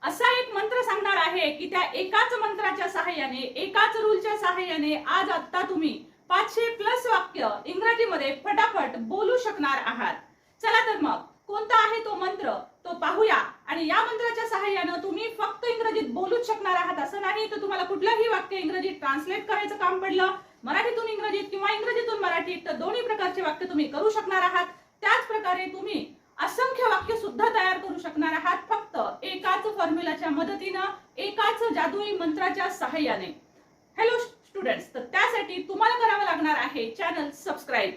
असा एक मंत्र सांगणार आहे की त्या एकाच मंत्राच्या सहाय्याने, एकाच रूलच्या सहाय्याने आज आता तुम्ही 500 प्लस वाक्य इंग्रजीमध्ये फटाफट बोलू शकणार आहात। चला तर मग कोणता आहे तो मंत्र तो पाहूया। आणि या मंत्राच्या सहाय्याने तुम्ही फक्त इंग्रजीत बोलूच शकणार आहात असं नाही, तर तुम्हाला कुठलंही वाक्य इंग्रजीत ट्रान्सलेट करायचं काम पडलं, मराठीतून इंग्रजीत किंवा इंग्रजीतून मराठीत, तर दोन्ही प्रकारचे वाक्य तुम्ही करू शकणार आहात। त्याच प्रकारे तुम्ही असंख्य वाक्य सुद्धा तयार करू शकणार आहात फक्त एकाच फॉर्म्युलाच्या मदतीने, एकाच जादुई मंत्राच्या सहाय्याने। हॅलो स्टुडंट्स, तर त्यासाठी तुम्हाला करावं लागणार आहे चॅनल सबस्क्राइब,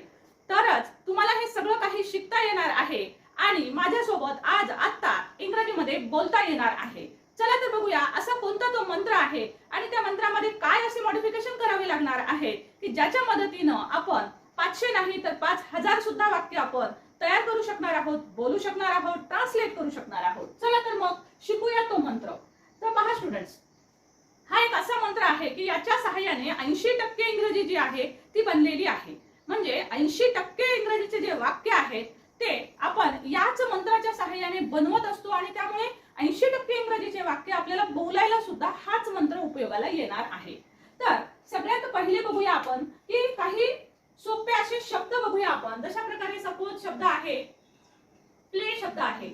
तरच तुम्हाला हे सगळं काही शिकता येणार आहे आणि माझ्यासोबत आज आता इंग्रजीमध्ये बोलता येणार आहे। चला तर बघूया असा कोणता तो मंत्र आहे आणि त्या मंत्रामध्ये काय असे मॉडिफिकेशन करावे लागणार आहे की ज्याच्या मदतीने आपण 500 नाही तर 5000 सुद्धा वाक्य आपण तयार करू शकणार आहोत, बोलू शकणार आहोत, ट्रान्सलेट करू शकणार आहोत। चला तर मग शिकूया तो मंत्र। तर पहा स्टुडंट्स, हा एक असा मंत्र आहे की याच्या सहाय्याने 80% इंग्रजी जी आहे ती बनलेली आहे। म्हणजे 80% इंग्रजीचे जे वाक्य आहेत ते आपण याच मंत्राच्या सहाय्याने बनवत असतो आणि त्यामुळे 80% इंग्रजीचे वाक्य आपल्याला बोलायला सुद्धा हाच मंत्र उपयोगाला येणार आहे। तर सगळ्यात पहिले बघूया आपण की काही सोपे असे शब्द बघूया आपण। जशा प्रकारे सपोज शब्द आहे प्ले शब्द आहे,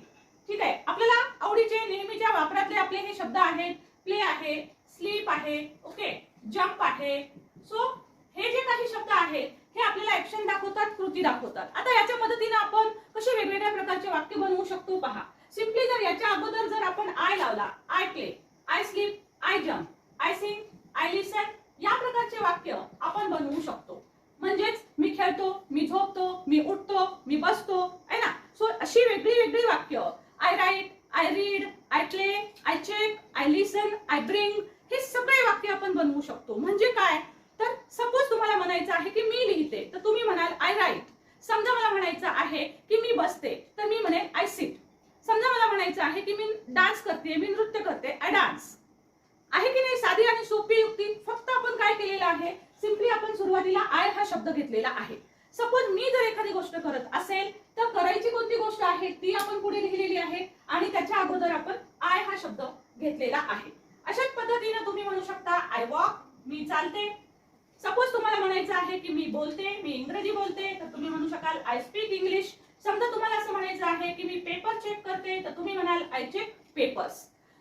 ठीक आहे, आपल्याला आवडीचे नेहमीच्या वापरातले आपले हे शब्द आहेत। प्ले आहे, स्लीप आहे, ओके, जंप आहे। सो हे जे काही शब्द आहेत हे आपल्याला ऍक्शन दाखवतात, कृती दाखवतात। आता याच्या मदतीने आपण कसे वेगवेगळ्या प्रकारचे वाक्य बनवू शकतो पहा। सिंपली जर याच्या अगोदर जर आपण आय लावला, I play, I sleep, I jump, I sing, I listen, या प्रकारचे वाक्य आपण बनवू शकतो। म्हणजेच मी खेळतो, मी झोपतो, मी उठतो, मी बसतो, है ना। सो अशी वेगळी वेगळी वाक्य, I write, I read, I play, I check, I listen, I bring, हे सगळे वाक्य आपण बनवू शकतो। म्हणजे काय, तर सपोज तुम्हाला म्हणायचं आहे की मी लिहिते तर तुम्ही म्हणाल आय राईट। समजा मला म्हणायचं आहे की मी बसते तर मी म्हणेन आय सिट। समजा मला म्हणायचं आहे की मी डान्स करते, मी नृत्य करते, आय डान्स। आहे की नाही साधी आणि सोपी युक्ती। फक्त आपण काय केलेलं आहे, सिंपली आपण सुरुवातीला आय हा शब्द घेतलेला आहे। सपोज मी जर एखादी गोष्ट करत असेल तर करायची कोणती गोष्ट आहे ती आपण पुढे लिहिलेली आहे आणि त्याच्या अगोदर आपण आय हा शब्द घेतलेला आहे। अशाच पद्धतीने तुम्ही म्हणू शकता आय वॉक, मी चालते। सपोज तुम्हाला म्हणायचं आहे की मी बोलते, मी इंग्रजी बोलते, तर तुम्ही म्हणू शकाल आय स्पीक इंग्लिश। समजा तुम्हाला असं म्हणायचं आहे की मी पेपर चेक करते तर तुम्ही म्हणाल I check papers.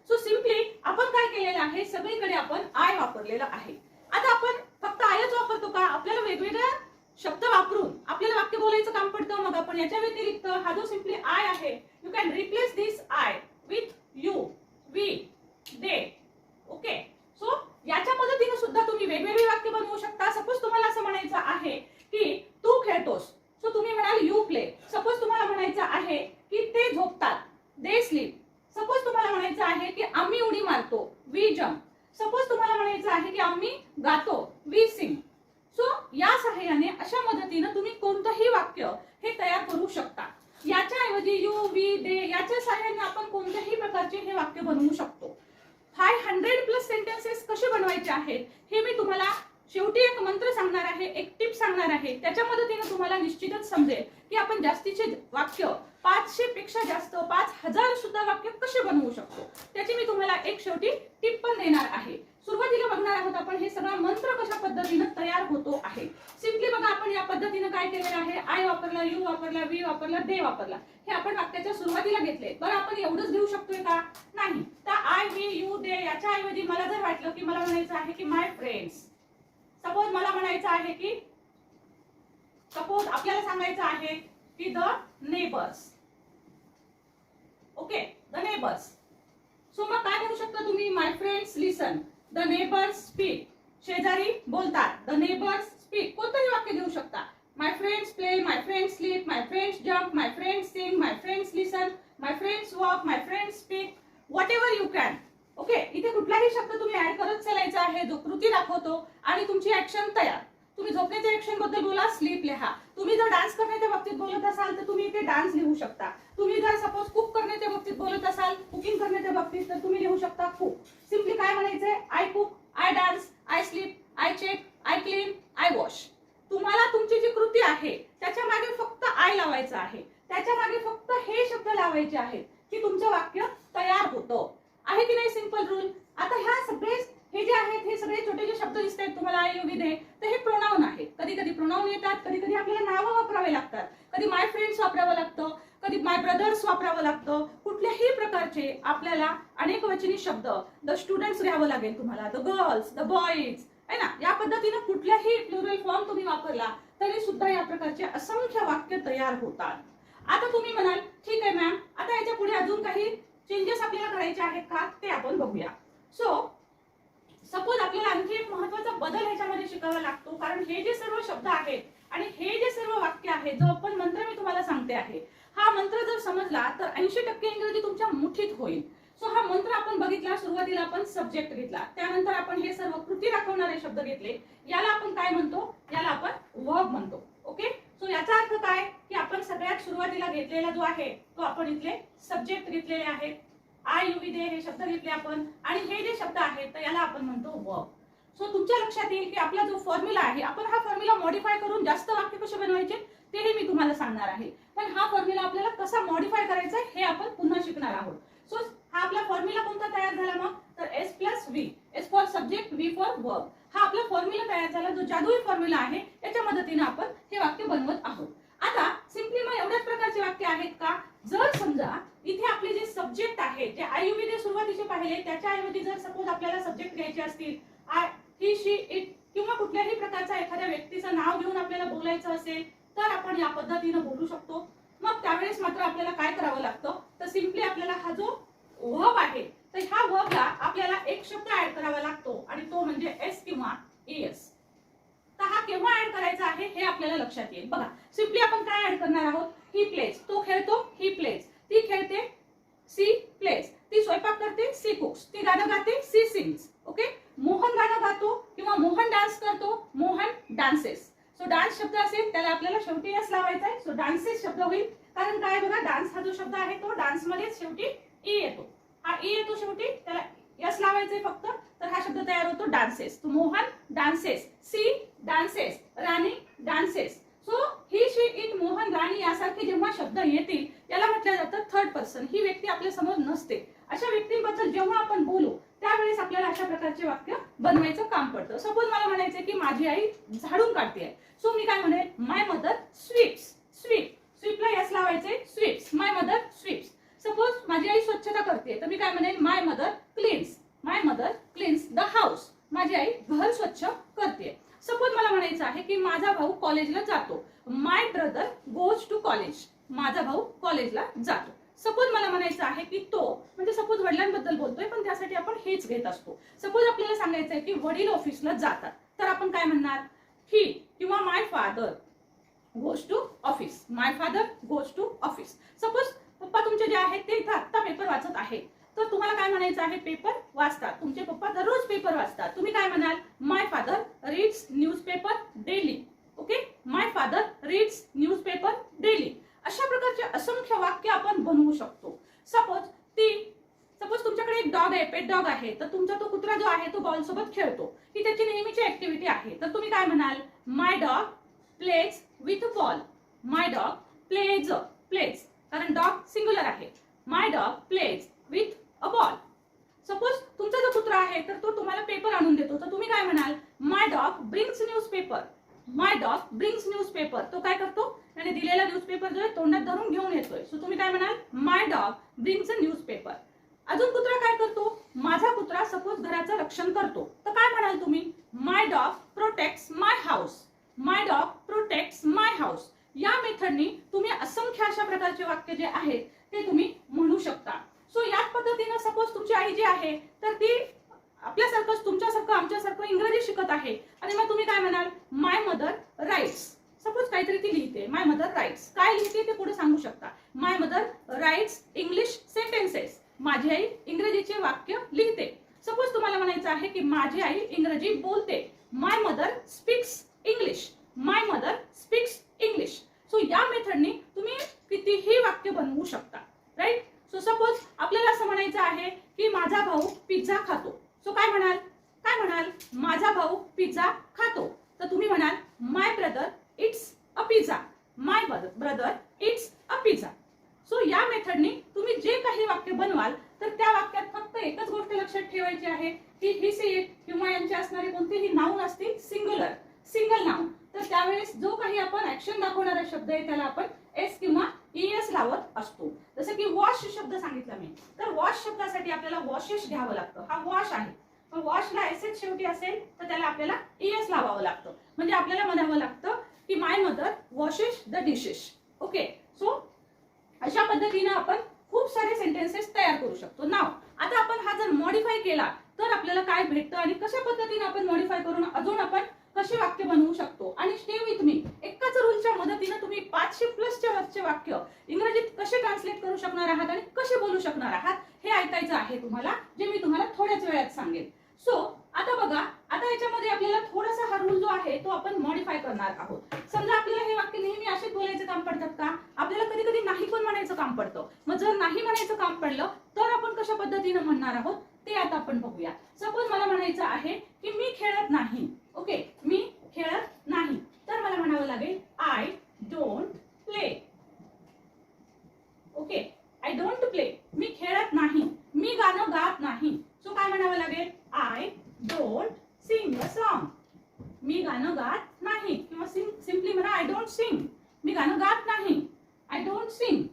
So simply आपण काय केलेलं आहे, सगळीकडे आपण आय वापरलेलं आहे। आता आपण फक्त आयच वापरतो का, आपल्याला वेगवेगळ्या शब्द वापरून आपल्याला वाक्य बोलायचं काम पडतं। मग आपण याच्या व्यतिरिक्त हा जो सिंपली आय आहे, you can replace this I with you, we, they, okay. So याच्या मदतीने सुद्धा तुम्ही वेगवेगळी वाक्य बनवू शकता। सपोज तुम्हाला असं म्हणायचं आहे की तू खेळतोस, सो तुम्ही म्हणाल यू प्ले। सपोज तुम्हाला म्हणायचं आहे की ते झोपतात, दे स्लीप। सपोज तुम्हाला म्हणायचं आहे की आम्ही उडी मारतो, वी जंप। सपोज तुम्हाला म्हणायचं आहे की आम्ही गातो, वी सिंग। सो या सहाय्याने अशा मदतीने तुम्ही कोणतंही वाक्य हे तयार करू शकता। याच्या ऐवजी यू, वी, दे याच्या सहाय्याने आपण कोणत्याही प्रकारचे हे वाक्य बनवू शकतो। 500 प्लस सेंटेन्सेस कसे बनवायचे आहेत हे मी तुम्हाला शेवटी एक मंत्र सांगणार आहे, एक टिप सांगणार आहे। त्याच्या मदतीने तुम्हाला निश्चितच समजेल की आपण जास्तीचे वाक्य 500 पेक्षा जास्त 5000 सुद्धा वाक्य कसे बनवू शकतो। त्याची मी तुम्हाला एक शेवटी टिप पण देणार आहे। सुरुवातीला बघणार आहोत आपण हे सगळा मंत्र कशा पद्धतीने तयार होतो आहे। सिंपली बघा, आपण या पद्धतीने काय केलेलं आहे, आय वापरला, यू वापरला, वी वापरला, दे वापरला, हे आपण वाक्याच्या सुरुवातीला घेतले। बरं आपण एवढंच घेऊ शकतोय का, नाही। तर आय, वी, यू, दे याच्या ऐवजी मला जर वाटलं की मला म्हणायचं आहे की माय फ्रेंड्स, सपोज मला म्हणायचं आहे की सपोज आपल्याला सांगायचं आहे की the neighbours, okay, the neighbours. So मग काय करू शकता तुम्ही, my friends listen, the neighbours speak, शेजारी बोलतात, द नेबर्स स्पीक। कोणतंही वाक्य देऊ शकता, my friends play, my friends sleep, my friends jump, my friends sing, my friends listen, my friends walk, my friends speak, whatever you can, okay. इथे कुठलाही शब्द तुम्ही ऍड करत चालायचा आहे जो कृती दाखवतो आणि तुमची ऍक्शन तयार। तुम्ही झोपण्याच्या ऍक्शन बद्दल बोला, स्लीप लिहा। तुम्ही जर डान्स करण्याच्या बाबतीत बोलत असाल तर तुम्ही इथे डान्स लिहू शकता। तुम्ही जर सपोज कुक करण्याच्या बाबतीत बोलत असाल, कुकिंग करण्याच्या बाबतीत, तर तुम्ही लिहू शकता कुक। सिंपली काय म्हणायचंय, I cook, I dance, I sleep, I check, I clean, I wash. तुम्हाला तुमची जी कृती आहे त्याच्या मागे फक्त आय लावायचं आहे, त्याच्या मागे फक्त हे शब्द लावायचे आहेत की तुमचं वाक्य तयार होतं, आहे की दिसतात तुम्हाला आय यू वी दे, तर हे प्रोनाउन आहे. कधी कधी प्रोनाउन येतात, कधी कधी आपल्याला नावं वापरावे लागतात, कधी माय फ्रेंड्स वापरावं लागतं, कधी माय ब्रदर्स वापरावं लागतं. कुठल्याही प्रकारचे आपल्याला अनेक वचनी शब्द, द स्टुडंट्स घ्यावं लागेल तुम्हाला, द गर्ल्स, द बॉईज, आहे ना. या पद्धतीनं कुठल्याही प्लुरल फॉर्म तुम्ही वापरला तरी सुद्धा या प्रकारचे असंख्य वाक्य तयार होतात. आता तुम्ही म्हणाल ठीक आहे मॅम, आता याच्या पुढे अजून काही चेंजेस आपल्याला करायचे आहेत का, ते आपण बघूया. सो सपोज आपल्याला आणखी एक महत्त्वाचा बदल ह्याच्यामध्ये शिकावा लागतो, कारण हे जे सर्व शब्द आहेत आणि हे जे सर्व वाक्य आहे, जो आपण मंत्र मी तुम्हाला सांगते आहे, हा मंत्र जर समजला तर 80% इंग्रजी तुमच्या मुठीत होईल. सो हा मंत्र आपण बघितला, सुरुवातीला आपण सब्जेक्ट घेतला, त्यानंतर आपण हे सर्व कृती दाखवणारे शब्द घेतले. याला आपण काय म्हणतो, याला आपण वर्ब म्हणतो. ओके, सो याचा अर्थ काय की आपण सगळ्यात सुरुवातीला घेतलेला जो आहे तो आपण इथले सब्जेक्ट घेतलेले आहेत, आय यू वी दे हे शब्द घेतले आपण, आणि हे जे शब्द आहेत तर याला आपण म्हणतो वर्ब. सो तुमच्या लक्षात येईल की आपला जो फॉर्म्युला आहे, आपण हा फॉर्म्युला मॉडिफाय करून जास्त वाक्य कसे बनवायचे तेही मी तुम्हाला सांगणार आहे. पण हा फॉर्म्युला आपल्याला कसा मॉडिफाय करायचा हे आपण पुन्हा शिकणार आहोत. सो हा आपला फॉर्म्युला कोणता तयार झाला मग, तर S plus V, S for subject, V for verb, हा आपला फॉर्म्युला तयार झाला, जो जादुई फॉर्म्युला आहे. याच्या मदतीने आपण हे वाक्य बनवत आहोत. आता सिम्पली मग एवढ्याच प्रकारचे वाक्य आहेत का, जर समजा इथे आपले जे सब्जेक्ट आहे, जे आय यू वी दे सुरुवातीचे पाहिले त्याच्या ऐवजी जर सपोज आपल्याला सब्जेक्ट घ्यायचे असतील, आय, ही, शी, इट किंवा कुठल्याही प्रकारचा एखाद्या व्यक्तीचं नाव घेऊन आपल्याला बोलायचं असेल तर आपण या पद्धतीने बोलू शकतो. मग त्यावेळेस मात्र आपल्याला काय करावं लागतं, तर सिम्पली आपल्याला हा जो वर्ब आहे तर ह्या वर्बला आपल्याला एक शब्द ऍड करावा लागतो आणि तो म्हणजे एस किंवा एस. तर हा केव्हा ऍड करायचा आहे हे आपल्याला लक्षात येईल. बघा सिम्पली आपण काय ऍड करणार आहोत, ही प्लेज, तो खेळतो, ही प्लेज, ती खेळते, सी प्लेज, ती स्वयंपाक करते, सी कुक्स, ती गाणं गाते, सी सिंग्स. ओके, मोहन गाणं गातो किंवा मोहन डान्स करतो, मोहन डान्सेस. सो डान्स शब्द असेल त्याला आपल्याला शेवटी एस लावायचा आहे. सो डान्सेस शब्द होईल, कारण काय बघा, डान्स हा जो शब्द आहे तो डान्स मध्ये शेवटी ई येतो, हा ई येतो शेवटी, त्याला यस लावायचंय फक्त, तर हा शब्द तयार होतो डान्सेस. तो Mohan dances, she dances, Rani dances. So he, she, it, Mohan, Rani यासारखे जेव्हा शब्द येतील याला म्हटलं जातं थर्ड पर्सन. ही व्यक्ती आपल्या समोर नसते. अशा व्यक्तींबद्दल जेव्हा आपण बोलू त्यावेळेस आपल्याला अशा प्रकारचे वाक्य बनवायचं काम पडतं. सपोज मला म्हणायचंय की माझी आई झाडून काढते, सो मी काय म्हणेल, माय मदर स्वीप्स, स्वीप, स्वीपला यस लावायचे, sweeps, my mother sweeps. Suppose माझी आई स्वच्छता करते तर मी काय म्हणेल, my mother cleans, my mother cleans the house, माझी आई घर स्वच्छ करते. सपोज मला म्हणायचं आहे की माझा भाऊ कॉलेजला जातो, माय ब्रदर गोज टू कॉलेज, माझा भाऊ कॉलेजला जातो. सपोज मला म्हणायचं आहे की तो, म्हणजे सपोज वडिलांबद्दल बोलतोय पण त्यासाठी आपण हेच घेत असतो. सपोज आपल्याला सांगायचं आहे की वडील ऑफिसला जातात तर आपण काय म्हणणार, ही किंवा my father goes to office, my father goes to office. Suppose पप्पा तुमचे जे आहेत ते इथं आत्ता पेपर वाचत आहेत तर तुम्हाला काय म्हणायचं आहे, पेपर वाचतात, तुमचे पप्पा दररोज पेपर वाचतात. तुम्ही काय म्हणाल, my father reads newspaper daily. Okay, my father reads newspaper daily. अशा प्रकारचे असंख्य वाक्य आपण बनवू शकतो. सपोज तुमच्याकडे एक डॉग आहे, पेट डॉग आहे, तर तुमचा तो कुत्रा जो आहे तो बॉल सोबत खेळतो, ही त्याची नेहमीची ऍक्टिव्हिटी आहे. तर तुम्ही काय म्हणाल, my dog plays with ball, my dog plays, plays कारण डॉग सिंग्युलर आहे, my dog plays with a ball. Suppose तुमचा जो कुत्रा आहे तर तो तुम्हाला पेपर आणून देतो तर तुम्ही काय म्हणाल, my dog brings newspaper, my dog brings newspaper. तो काय करतो, त्याने दिलेला न्यूजपेपर जो आहे तोंडात धरून घेऊन येतोय. सो तुम्ही काय म्हणाल, my dog brings a newspaper. अजून कुत्रा काय करतो, माझा कुत्रा सपोज घराचं रक्षण करतो तर काय म्हणाल तुम्ही, माय डॉग प्रोटेक्ट्स माय हाऊस, माय डॉग प्रोटेक्ट्स माय हाऊस. या मेथडनी तुम्ही असंख्य अशा प्रकारचे वाक्य जे आहेत ते तुम्ही म्हणू शकता. सो याच पद्धतीने सपोज तुमची आई जी आहे तर ती आपल्यासारखंच तुमच्यासारखं आमच्यासारखं इंग्रजी शिकत आहे आणि मग तुम्ही काय म्हणाल, माय मदर राईट्स. सपोज काहीतरी ती लिहिते, माय मदर राईट्स, काय लिहिते ते पुढे सांगू शकता, माय मदर राईट्स इंग्लिश सेंटेन्सेस, माझी आई इंग्रजीचे वाक्य लिहिते. सपोज तुम्हाला म्हणायचं आहे की माझी आई इंग्रजी बोलते, माय मदर स्पीक्स इंग्लिश, माय मदर स्पीक्स इंग्लिश. सो या मेथडनी तुम्ही कितीही वाक्य बनवू शकता, राईट. सो सपोज आपल्याला असं म्हणायचं आहे की माझा भाऊ पिझ्झा खातो. सो काय म्हणाल, माझा भाऊ पिझ्झा खातो. तर तुम्ही म्हणाल, my brother eats a pizza, my brother eats a pizza. So या मेथडनी तुम्ही जे काही वाक्य बनवाल तर त्या वाक्यात फक्त फक्त एकच गोष्ट लक्षात ठेवायची आहे की ही सी इट किंवा यांचे असणारे कोणतेही नाऊन असतील सिंगल नाऊन, तर त्यावेळेस जो काही आपण ऍक्शन दाखवणारा शब्द आहे त्याला आपण एस किंवा ईएस लावत असतो. जसं की वॉश शब्द सांगितला मी, तर वॉश शब्दासाठी आपल्याला वॉशेस घ्यावं लागतं. हा वॉश आहे, पण वॉशला एसएच शेवटी असेल तर त्याला आपल्याला ईएस लावावं लागतं. म्हणजे आपल्याला म्हणावं लागतं की my mother washes the dishes. Okay, so अशा पद्धतीने आपण खूप सारे सेंटेन्सेस तयार करू शकतो. नाव आता आपण हा जर मॉडिफाय केला तर आपल्याला काय भेटतं आणि कशा पद्धतीने आपण मॉडिफाय करून अजून आपण कसे वाक्य बनवू शकतो. आणि स्टे विथ मी, एकाच रूलच्या मदतीने तुम्ही 500 प्लसच्या वरचे वाक्य इंग्रजीत कसे ट्रान्सलेट करू शकणार आहात आणि कसे बोलू शकणार आहात हे ऐकायचं आहे तुम्हाला, जे मी तुम्हाला थोड्याच वेळात सांगेन. सो आता बघा, आता याच्यामध्ये आपल्याला थोडासा हा रूल जो आहे तो आपण मॉडिफाय करणार आहोत. समजा आपल्याला हे वाक्य नेहमी असेच बोलायचं काम पडतात का? आपल्याला कधी कधी नाही पण म्हणायचं काम पडतं. मग जर नाही म्हणायचं काम पडलं तर आपण कशा पद्धतीने म्हणणार आहोत ते आता आपण बघूया. सपोज मला म्हणायचं आहे की मी खेळत नाही. ओके, मी खेळत नाही, तर मला म्हणावं लागेल I don't play. Okay, I don't play, मी खेळत नाही, मी गाणं गात नाही. सो काय म्हणावं लागेल? I don't sing a song. मी गाणं गात नाही, किंवा सिम्पली म्हणा आय डोंट सिंग, मी गाणं गात नाही. I don't sing,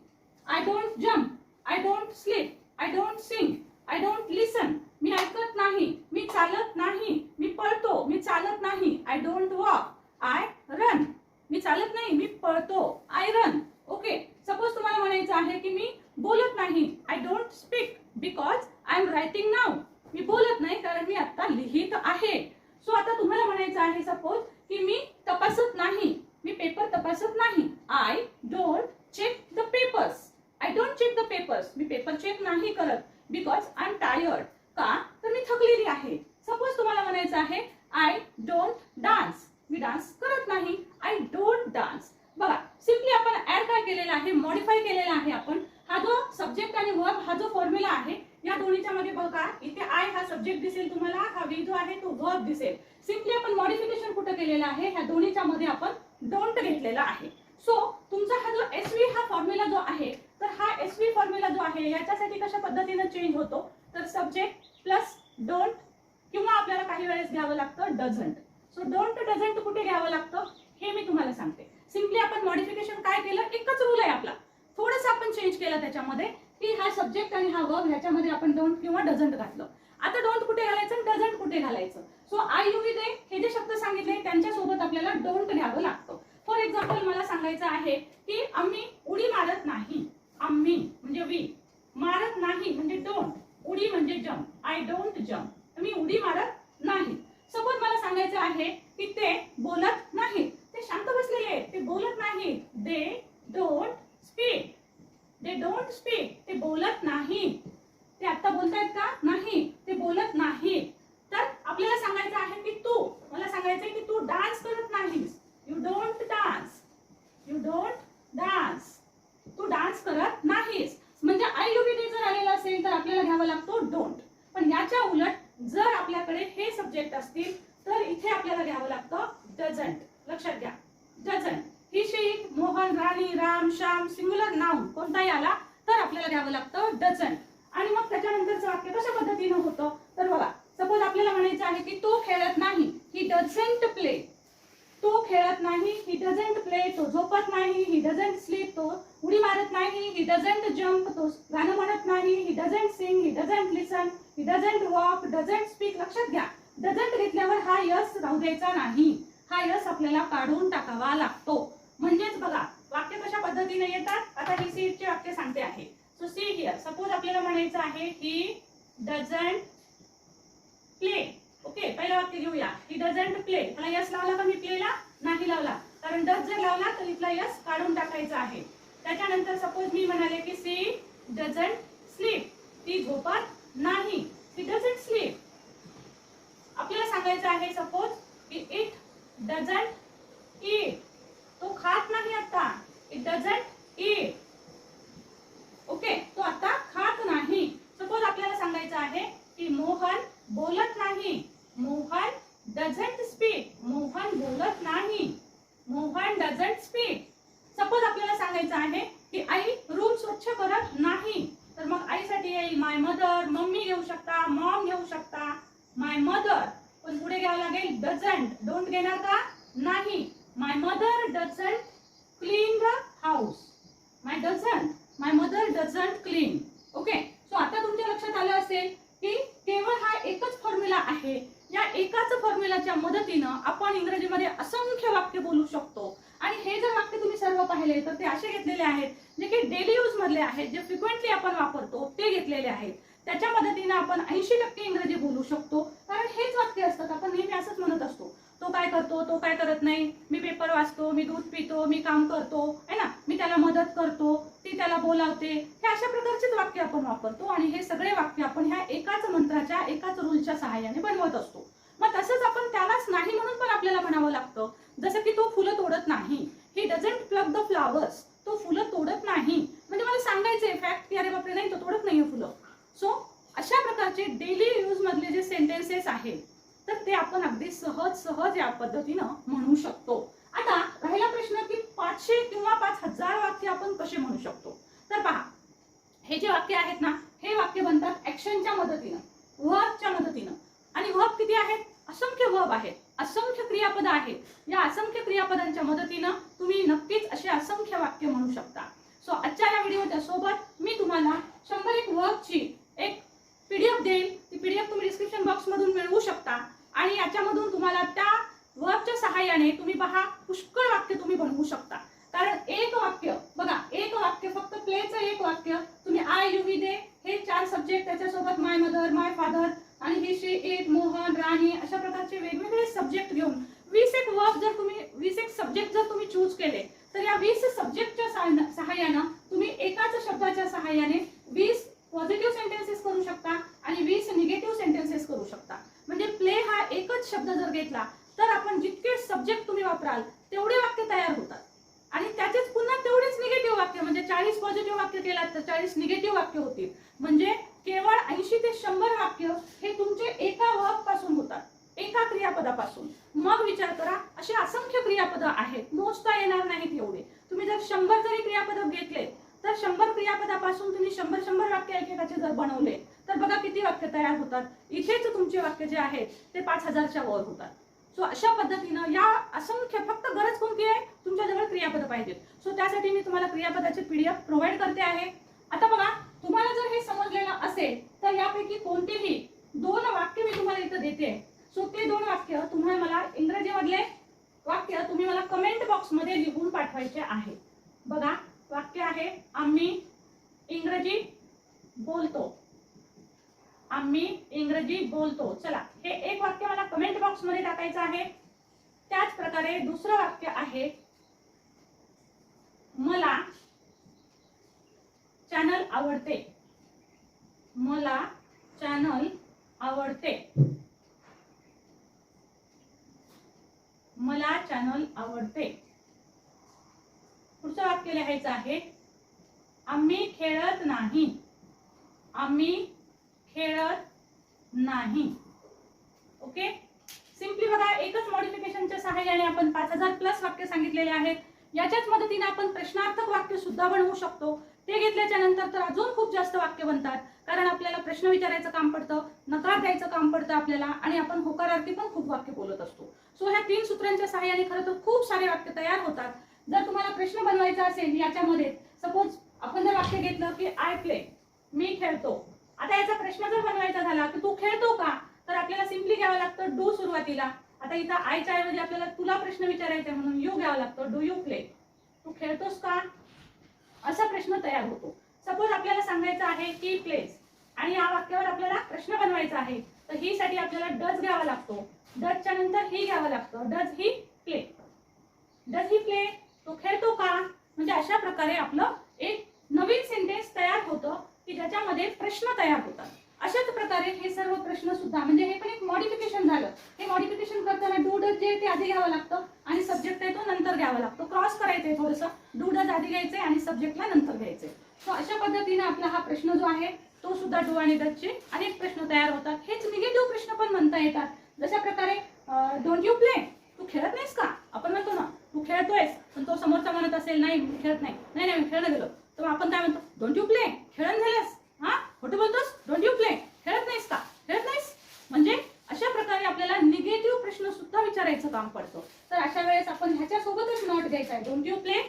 I don't jump, I don't sleep, I don't sing, I don't listen, मी ऐकत नाही, मी चालत नाही, मी पळतो, मी चालत नाही. I don't walk, I run, मी चालत नाही, मी पळतो. I run. ओके, सपोज तुम्हाला म्हणायचं आहे की मी बोलत नाही. I don't speak because I am writing now. मी बोलत नाही कारण मी आता लिहित आहे. सो आता तुम्हाला म्हणायचं आहे सपोज की मी तपासत नाही, मी पेपर तपासत नाही. I don't check the papers, I don't check the papers, मी पेपर चेक नाही करत बिकॉज आय एम टायर्ड. का? तर मी थकलेली आहे. सपोज तुम्हाला म्हणायचं आहे I don't dance, me dance करत नाही. I don't dance. बघा, सिम्पली आपण ऍड काय केलेला आहे, मॉडिफाय केलेला आहे आपण. हा जो सब्जेक्ट आणि वर्ब हा जो फॉर्म्युला आहे या दोन्हीच्या मध्ये बघा, इथे आय हा सब्जेक्ट दिसेल तुम्हाला, हा वी जो आहे तो वर्ब दिसेल. सिम्पली आपण मॉडिफिकेशन कुठे केलेलं आहे, ह्या दोन्हीच्या मध्ये आपण डोंट घेतलेला आहे. सो तुमचा हा जो एसव्ही हा फॉर्म्युला जो आहे, तर हा एसव्ही फॉर्म्युला जो आहे याच्यासाठी कशा पद्धतीने चेंज होतो, तर सब्जेक्ट प्लस डोंट, किंवा आपल्याला काही वेळेस घ्यावं लागतं डझंट. सो डोंट डझंट कुठे घ्यावं लागतं हे मी तुम्हाला सांगते. सिम्पली आपण मॉडिफिकेशन काय केलं, एकच रूल आहे आपला, थोडंसं आपण चेंज केलं त्याच्यामध्ये की हा सब्जेक्ट आणि हा वर्ब ह्याच्यामध्ये आपण डोंट किंवा डझंट घातलं. आता डोंट कुठे घालायचं, डझंट कुठे घालायचं. सो आय यू वी दे हे जे शब्द सांगितले त्यांच्यासोबत आपल्याला डोंट घ्यावं लागतं. फॉर एक्झाम्पल मला सांगायचं आहे की आम्ही उडी मारत नाही. आम्ही म्हणजे वी, मारत नाही म्हणजे डोंट, उडी म्हणजे जम्प. आय डोंट जम्प, मी उडी मारत नाही. सपोज मला सांगायचं आहे की ते बोलत नाही, ते शांत बसलेले, ते बोलत नाही. They don't speak, they don't speak, ते बोलत नाही. ते आता बोलतायत का? नाही, ते बोलत नाही. तर आपल्याला सांगायचं आहे की तू, मला सांगायचं आहे की तू डान्स करत नाहीस. You don't dance, you don't dance, तू डान्स करत नाहीस. म्हणजे आय यू वी डी जर आलेला असेल तर आपल्याला घ्यावा लागतो डोंट. पण याच्या उलट जर आपल्याकडे हे सब्जेक्ट असतील तर इथे आपल्याला घ्यावं लागतं डझंट. लक्षात घ्या, doesn't. He she, Mohan, Rani, Ram, Shyam, singular noun कोणताही आला तर आपल्याला घ्यावं लागतं डझंट. आणि मग त्याच्यानंतरचं वाक्य कशा पद्धतीनं होतं, तर बघा, सपोज आपल्याला म्हणायचं आहे की तो खेळत नाही. ही डझंट प्ले, तो खेळत नाही. ही डझंट प्ले, तो झोपत नाही. ही डझंट स्लीप, तो उडी मारत नाही. ही डझंट जम्प, तो गाणं म्हणत नाही. He doesn't sing, he doesn't listen, he doesn't walk, doesn't speak. लक्षात घ्या, डझंट घेतल्यावर हा यस राहू द्यायचा नाही, हा यस आपल्याला काढून टाकावा लागतो. म्हणजेच बघा वाक्य कशा पद्धतीने येतात. आता ही सीटचे वाक्य सांगते आहे. सो सी हिअर, सपोज आपल्याला म्हणायचं आहे ही डझंट प्ले. ओके, पहिलं वाक्य घेऊया. ही डझंट प्ले, मला यस लावला का मी प्लेला? नाही लावला, कारण डझ जर लावला तर इथला यस काढून टाकायचा आहे. त्याच्यानंतर सपोज मी म्हणाले की सी डझंट स्लीप, ती झोपत नाही. She doesn't sleep. आपल्याला सांगायचं आहे सपोज की इट डझंट ईट, तो खात नाही आता. It doesn't eat. ओके, तो आता खात नाही. सपोज आपल्याला सांगायचं आहे की मोहन बोलत नाही. मोहन डझंट स्पीक, मोहन बोलत नाही. Mohan doesn't speak. सपोज आपल्याला सांगायचं आहे की आई रूम स्वच्छ करत नाही, तर मग आईसाठी येईल माय मदर. मम्मी घेऊ शकता, मॉम घेऊ शकता, माय मदर, पण पुढे घ्यावं लागेल डझंट. डोंट घेणार का? नाही. My mother doesn't clean the house. My mother doesn't clean. Okay. So आता तुमच्या लक्षात आलं असेल की केवळ हा एकच फॉर्म्युला आहे. या एकाच फॉर्म्युलाच्या मदतीनं आपण इंग्रजीमध्ये असंख्य वाक्य बोलू शकतो. आणि हे जर वाक्य तुम्ही सर्व पाहिले तर ते असे घेतलेले आहेत जे की डेली यूज मधले आहेत, जे फ्रिक्वेंटली आपण वापरतो ते घेतलेले आहेत. त्याच्या मदतीने आपण 80% इंग्रजी बोलू शकतो. कारण हेच वाक्य असतात. आपण नेहमी असंच म्हणत असतो, तो काय करतो, तो काय करत नाही, मी पेपर वाचतो, मी दूध पितो, मी काम करतो, है ना, मी त्याला मदत करतो, ती त्याला बोलावते. हे अशा प्रकारचेच वाक्य आपण वापरतो आणि हे सगळे वाक्य आपण ह्या एकाच मंत्राच्या, एकाच रूलच्या सहाय्याने बनवत असतो. मग तसंच आपण त्यालाच नाही म्हणून पण आपल्याला म्हणावं लागतं. जसं की तो फुलं तोडत नाही, he doesn't plug the flowers. तो फुलं तोडत नाही म्हणजे मला सांगायचंय फॅक्ट की अरे बापरे नाही, तो तोडत नाहीये फुलं. सो अशा प्रकारचे डेली यूज मधले जे सेंटेन्सेस आहेत तर ते आपण अगदी सहज या पद्धतीनं म्हणू शकतो. आता राहिला प्रश्न की 500 किंवा 5000 वाक्य आपण कसे म्हणू शकतो. तर पहा, हे जे वाक्य आहेत ना, हे वाक्य बनतात ऍक्शनच्या मदतीनं, वर्बच्या मदतीनं. आणि वर्ब किती आहेत? असंख्य वर्ब आहेत, असंख्य क्रियापद आहेत. या असंख्य क्रियापदांच्या मदतीनं तुम्ही नक्कीच असे असंख्य वाक्य म्हणू शकता. सो आजच्या या व्हिडिओच्या सोबत मी तुम्हाला 101 वर्बची एक PDF देईल. ती PDF तुम्ही डिस्क्रिप्शन बॉक्स मधून मिळवू शकता आणि याच्यामधून तुम्हाला त्या वर्बच्या सहाय्याने तुम्ही पहा पुष्कळ वाक्य तुम्ही बनवू शकता. कारण एक वाक्य बघा, एक वाक्य फक्त प्लेचं एक वाक्य तुम्ही आय, यू, वी, दे हे 4 सब्जेक्ट, त्याच्यासोबत माय मदर, माय फादर आणि ही, शी, इट, मोहन, राणी अशा प्रकारचे वेगवेगळे सब्जेक्ट घेऊन 21 वर्ब जर तुम्ही 21 सब्जेक्ट जर तुम्ही चूज केले तर या 20 सब्जेक्टच्या सहाय्याने तुम्ही एकाच शब्दाच्या सहाय्याने 20 पॉझिटिव्ह सेंटेन्सेस करू शकता आणि 20 निगेटिव्ह सेंटेन्सेस करू शकता. म्हणजे प्ले हा एकच शब्द जर घेतला तर आपण जितके सब्जेक्ट तुम्ही वापराल तेवढे वाक्य तयार होतात आणि त्याचेच पुन्हा तेवढेच निगेटिव्ह वाक्य, म्हणजे 40 पॉझिटिव्ह वाक्य केलात तर 40 निगेटिव्ह वाक्य होतील. म्हणजे केवळ 80 ते 100 वाक्य हे तुमचे एका वर्ब पासून होतात, एका क्रियापदापासून. मग विचार करा, असे असंख्य क्रियापद आहेत, मोजता येणार नाहीत एवढे. तुम्ही जर 100 जरी क्रियापद घेतले तर 100 क्रियापदापासून तुम्ही 100 वाक्य एकेकाचे जर बनवले तर बघा किती वाक्य तयार होतात. इथेच तुमचे वाक्य जे आहेत ते 5000च्या वर होतात. सो अशा पद्धतीनं या असंख्य, फक्त गरज कोणती आहे, तुमच्याजवळ क्रियापद पाहिजेत. सो त्यासाठी मी तुम्हाला क्रियापदाचे PDF प्रोव्हाइड करते आहे. आता बघा, तुम्हाला जर हे समजलेलं असेल तर यापैकी कोणतेही 2 वाक्य मी तुम्हाला इथं देते. सो ते 2 वाक्य तुम्हाला मला इंग्रजीमधले वाक्य तुम्ही मला कमेंट बॉक्स मध्ये लिहून पाठवायचे आहे. बघा, वाक्य आहे आम्ही इंग्रजी बोलतो. आम्ही इंग्रजी बोलतो. चला, हे एक वाक्य मला कमेंट बॉक्स मध्ये टाकायचं आहे. त्याच प्रकारे दुसरं वाक्य आहे मला चॅनल आवडते. मला चॅनल आवडते. मला चॅनल आवडते. पुढचं वाक्य लिहायचं आहे आम्ही खेळत नाही. आम्ही खेळत नाही. ओके. सिंपली बघा, एकच मॉडिफिकेशनच्या सहाय्याने आपण 5000 प्लस वाक्य सांगितलेले आहेत. याच्याच मदतीने आपण प्रश्नार्थक वाक्य सुद्धा बनवू शकतो. ते घेतल्याच्या नंतर तर अजून खूप जास्त वाक्य बनतात, कारण आपल्याला प्रश्न विचारायचं काम पडतं, नकार द्यायचं काम पडतं आपल्याला, आणि आपण होकारार्थी पण खूप वाक्य बोलत असतो. सो ह्या 3 सूत्रांच्या सहाय्याने खरं तर खूप सारे वाक्य तयार होतात. जर तुम्हाला प्रश्न बनवायचा असेल याच्यामध्ये, सपोज आपण जर वाक्य घेतलं की आय प्ले, मी खेळतो. आता याचा प्रश्न जर बनवायचा झाला की तू खेळतो का, तर आपल्याला सिंपली घ्यावं लागतं डू सुरुवातीला. आता इथं आयच्या ऐवजी आपल्याला तुला प्रश्न विचारायचा म्हणून यू घ्यावं लागतं. डू यू प्ले, तू खेळतोस का, असा प्रश्न तयार होतो. सपोज आपल्याला सांगायचं आहे की प्लेज, आणि या वाक्यावर आपल्याला प्रश्न बनवायचा आहे, तर ही साठी आपल्याला डज घ्यावा लागतो. डजच्या नंतर ही घ्यावं लागतं. Does he play. Does he play, तो खेळतो का. म्हणजे अशा प्रकारे आपलं एक नवीन सेंटेन्स तयार होतं की ज्याच्यामध्ये प्रश्न तयार होतात. अशाच प्रकारे हे सर्व प्रश्न सुद्धा, म्हणजे हे पण एक मॉडिफिकेशन झालं. हे मॉडिफिकेशन करताना डू डज जे ते आधी घ्यावं लागतं आणि सब्जेक्ट आहे तो नंतर घ्यावा लागतो. क्रॉस करायचंय थोडंसं, डू डज आधी घ्यायचंय आणि सब्जेक्टला नंतर घ्यायचंय. सो अशा पद्धतीने आपला हा प्रश्न जो आहे तो सुद्धा डू आणि डजचे अनेक प्रश्न तयार होतात. हेच निगेटिव्ह प्रश्न पण म्हणता येतात. जशा प्रकारे डोंट यू प्ले, तू खेळत नाहीस का. आपण म्हणतो ना तू खेळतोयस, पण तो समोरचा म्हणत असेल नाही मी खेळत नाही, नाही नाही मी खेळणं गेलो, तर आपण काय म्हणतो डोंट यू प्ले, खेळण झाल्यास, हा खोटं बोलतोस, डोंट यू प्ले, खेळत काम पडतं. तर अशा वेळेस आपण ह्याच्या सोबतच नॉट घ्यायचा आहे. Don't you play,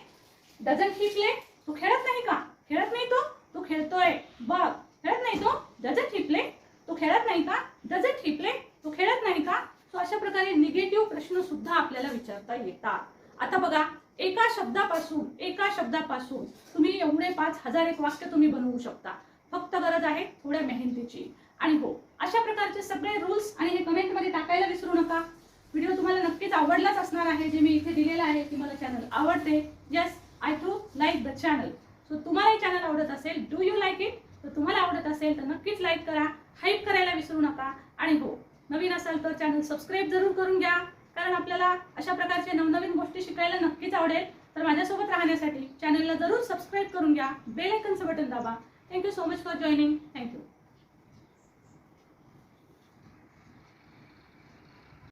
doesn't he play, तू खेळत नाही का, खेळत नाही तो खेळतोय बघ, खेळत नाही तो, डझंट ही प्ले, तू खेळत नाही का, डझंट ही प्ले, तू खेळत नाही का. सो अशा प्रकारे निगेटिव्ह प्रश्न सुद्धा आपल्याला विचारता येतात. आता बघा, एका शब्दापासून तुम्ही एवढे 5001 वाक्य तुम्ही बनवू शकता. फक्त गरज आहे थोड्या मेहनतीची. आणि हो, अशा प्रकारचे सगळे रूल्स आणि हे कमेंटमध्ये टाकायला विसरू नका. व्हिडिओ तुम्हाला नक्कीच आवडलाच असणार आहे. जे मी इथे दिलेलं आहे की मला चॅनल आवडते. Yes, I too like the channel. So तुम्हाला हे चॅनल आवडत असेल, डू यू लाईक इट, तर तुम्हाला आवडत असेल तर नक्कीच लाईक करा, हाईप करायला विसरू नका. आणि हो, नवीन असाल तर चॅनल सबस्क्राईब जरूर करून घ्या, कारण आपल्याला अशा प्रकारचे नवनवीन गोष्टी शिकायला नक्कीच आवडेल. तर माझ्यासोबत राहण्यासाठी चॅनलला जरूर सबस्क्राईब करून घ्या, बेल आयकनचं बटन दाबा. Thank you so much for joining. Thank you.